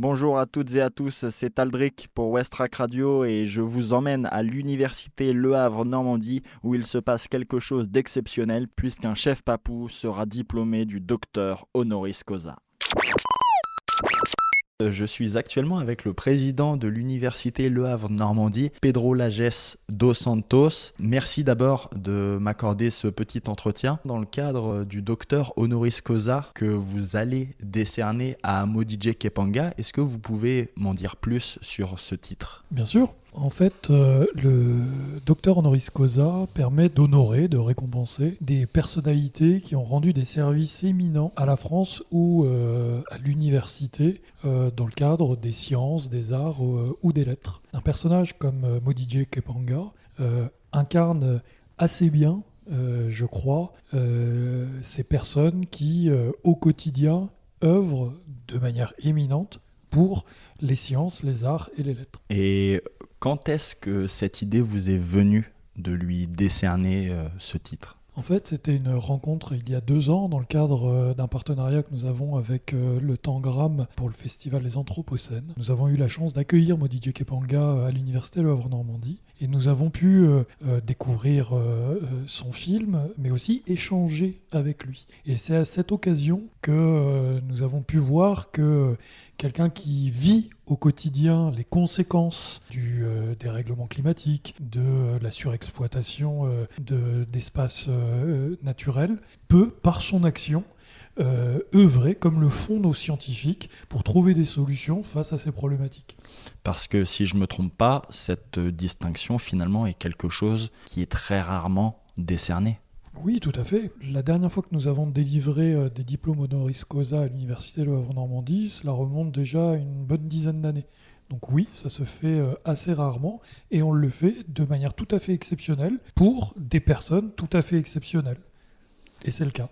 Bonjour à toutes et à tous, c'est Aldric pour Westrack Radio et je vous emmène à l'université Le Havre Normandie où il se passe quelque chose d'exceptionnel puisqu'un chef papou sera diplômé du docteur honoris causa. Je suis actuellement avec le président de l'université Le Havre Normandie, Pedro Lages dos Santos. Merci d'abord de m'accorder ce petit entretien dans le cadre du docteur honoris causa que vous allez décerner à Modije Kepanga. Est-ce que vous pouvez m'en dire plus sur ce titre ? Bien sûr. En fait, le docteur honoris causa permet d'honorer, de récompenser des personnalités qui ont rendu des services éminents à la France ou à l'université dans le cadre des sciences, des arts ou des lettres. Un personnage comme Modije Kepanga incarne assez bien, je crois, ces personnes qui, au quotidien, œuvrent de manière éminente pour les sciences, les arts et les lettres. Et quand est-ce que cette idée vous est venue de lui décerner ce titre ? En fait, c'était une rencontre il y a 2 ans dans le cadre d'un partenariat que nous avons avec le Tangram pour le festival des Anthropocènes. Nous avons eu la chance d'accueillir Modije Kepanga à l'université Le Havre Normandie et nous avons pu découvrir son film, mais aussi échanger avec lui. Et c'est à cette occasion que nous avons pu voir que quelqu'un qui vit au quotidien les conséquences des règlements climatiques, de la surexploitation d'espaces naturels, peut, par son action, œuvrer comme le font nos scientifiques pour trouver des solutions face à ces problématiques. Parce que si je ne me trompe pas, cette distinction finalement est quelque chose qui est très rarement décerné. Oui, tout à fait. La dernière fois que nous avons délivré des diplômes honoris causa à l'université Le Havre Normandie, cela remonte déjà à une bonne dizaine d'années. Donc oui, ça se fait assez rarement et on le fait de manière tout à fait exceptionnelle pour des personnes tout à fait exceptionnelles. Et c'est le cas.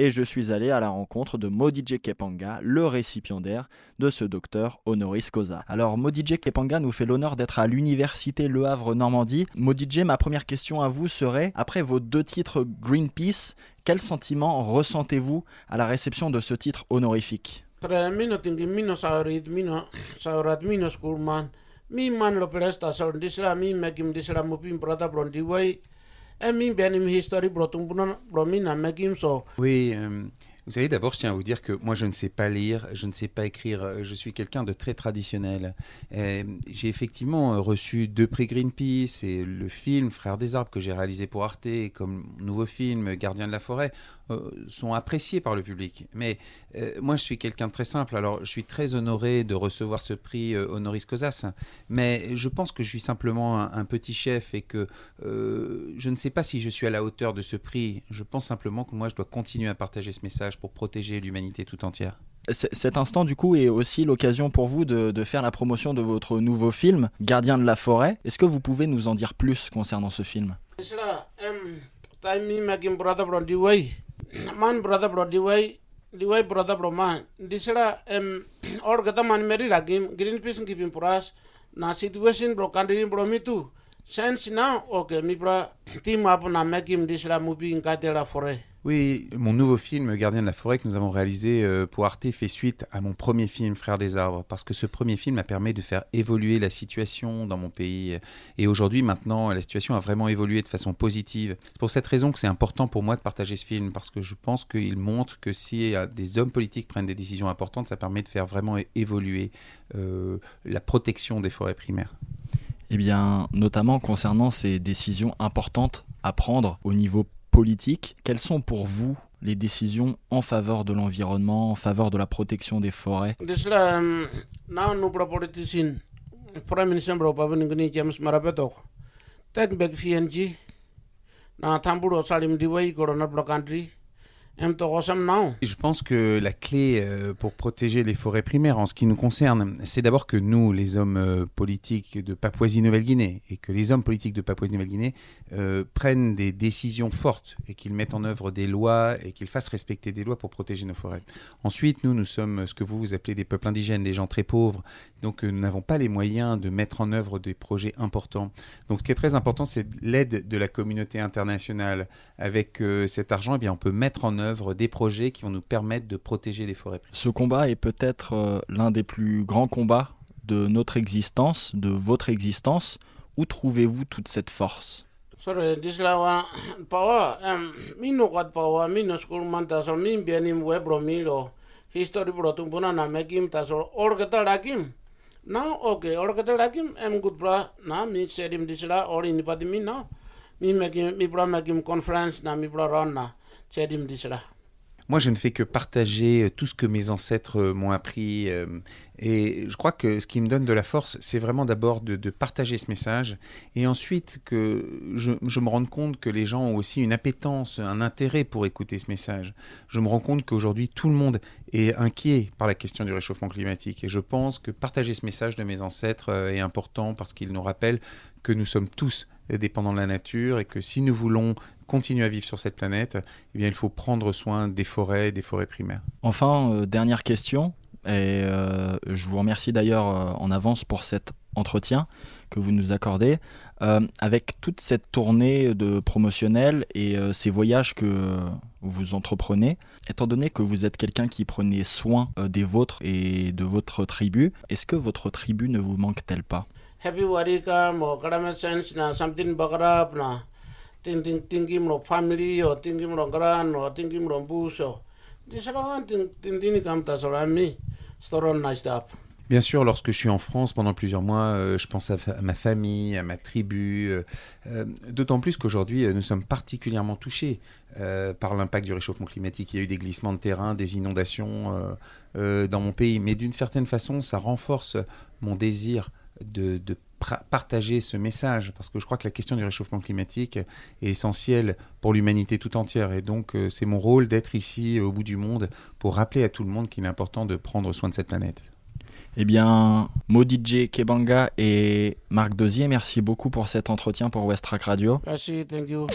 Et je suis allé à la rencontre de Modije Kepanga, le récipiendaire de ce docteur honoris causa. Alors Modije Kepanga nous fait l'honneur d'être à l'université Le Havre Normandie. Modije, ma première question à vous serait, après vos 2 titres Greenpeace, quel sentiment ressentez-vous à la réception de ce titre honorifique ? Oui, vous savez, d'abord, je tiens à vous dire que moi, je ne sais pas lire, je ne sais pas écrire, je suis quelqu'un de très traditionnel. J'ai effectivement reçu 2 prix Greenpeace et le film Frères des Arbres que j'ai réalisé pour Arte, comme nouveau film Gardien de la forêt, sont appréciés par le public. Mais moi, je suis quelqu'un de très simple, alors je suis très honoré de recevoir ce prix honoris causa, mais je pense que je suis simplement un petit chef et que je ne sais pas si je suis à la hauteur de ce prix. Je pense simplement que moi, je dois continuer à partager ce message pour protéger l'humanité tout entière. Cet instant, du coup, est aussi l'occasion pour vous de faire la promotion de votre nouveau film, Gardien de la forêt. Est-ce que vous pouvez nous en dire plus concernant ce film ? Oui, mon nouveau film Gardien de la forêt que nous avons réalisé pour Arte fait suite à mon premier film Frères des arbres, parce que ce premier film a permis de faire évoluer la situation dans mon pays et aujourd'hui maintenant la situation a vraiment évolué de façon positive. C'est pour cette raison que c'est important pour moi de partager ce film, parce que je pense qu'il montre que si des hommes politiques prennent des décisions importantes, ça permet de faire vraiment évoluer la protection des forêts primaires. Eh bien, notamment concernant ces décisions importantes à prendre au niveau politique, quelles sont pour vous les décisions en faveur de l'environnement, en faveur de la protection des forêts ? Je pense que la clé pour protéger les forêts primaires en ce qui nous concerne, c'est d'abord que nous, les hommes politiques de Papouasie-Nouvelle-Guinée, et que les hommes politiques de Papouasie-Nouvelle-Guinée prennent des décisions fortes et qu'ils mettent en œuvre des lois et qu'ils fassent respecter des lois pour protéger nos forêts. Ensuite, nous sommes ce que vous appelez des peuples indigènes, des gens très pauvres, donc nous n'avons pas les moyens de mettre en œuvre des projets importants. Donc ce qui est très important, c'est l'aide de la communauté internationale. Avec cet argent, eh bien, on peut mettre en œuvre des projets qui vont nous permettre de protéger les forêts primaires. Ce combat est peut-être l'un des plus grands combats de notre existence, de votre existence. Où trouvez-vous toute cette force ? Sorry, this lawa power mi no kat power mi no school man ta so mi bianim web ro mi lo history bro tung puna na mekim ta so or kata lakim now okay or kata lakim good bra na mi sedim disla or in padi mi na mi mekim mi bra mekim conference na mi bra ron na sedim disla. Moi, je ne fais que partager tout ce que mes ancêtres m'ont appris. Et je crois que ce qui me donne de la force, c'est vraiment d'abord de partager ce message. Et ensuite, que je me rende compte que les gens ont aussi une appétence, un intérêt pour écouter ce message. Je me rends compte qu'aujourd'hui, tout le monde est inquiet par la question du réchauffement climatique. Et je pense que partager ce message de mes ancêtres est important parce qu'il nous rappelle que nous sommes tous dépendants de la nature et que si nous voulons continuer à vivre sur cette planète, eh bien, il faut prendre soin des forêts primaires. Enfin, dernière question, et je vous remercie d'ailleurs en avance pour cet entretien que vous nous accordez. Avec toute cette tournée de promotionnelle et ces voyages que vous entreprenez, étant donné que vous êtes quelqu'un qui prenait soin des vôtres et de votre tribu, est-ce que votre tribu ne vous manque-t-elle pas ? Happy warika mo kadame sense na something bagrap na thinking mo family or thinking mo gran or thinking mo bush or this one thinking kam ta so mi storon nice up. Bien sûr, lorsque je suis en France pendant plusieurs mois, je pense à ma famille, à ma tribu, d'autant plus qu'aujourd'hui, nous sommes particulièrement touchés par l'impact du réchauffement climatique. Il y a eu des glissements de terrain, des inondations dans mon pays, mais d'une certaine façon, ça renforce mon désir de partager ce message, parce que je crois que la question du réchauffement climatique est essentielle pour l'humanité tout entière, et donc c'est mon rôle d'être ici au bout du monde pour rappeler à tout le monde qu'il est important de prendre soin de cette planète. Eh bien, Modije Kebanga et Marc Dosier, merci beaucoup pour cet entretien pour West Track Radio. Merci, thank you.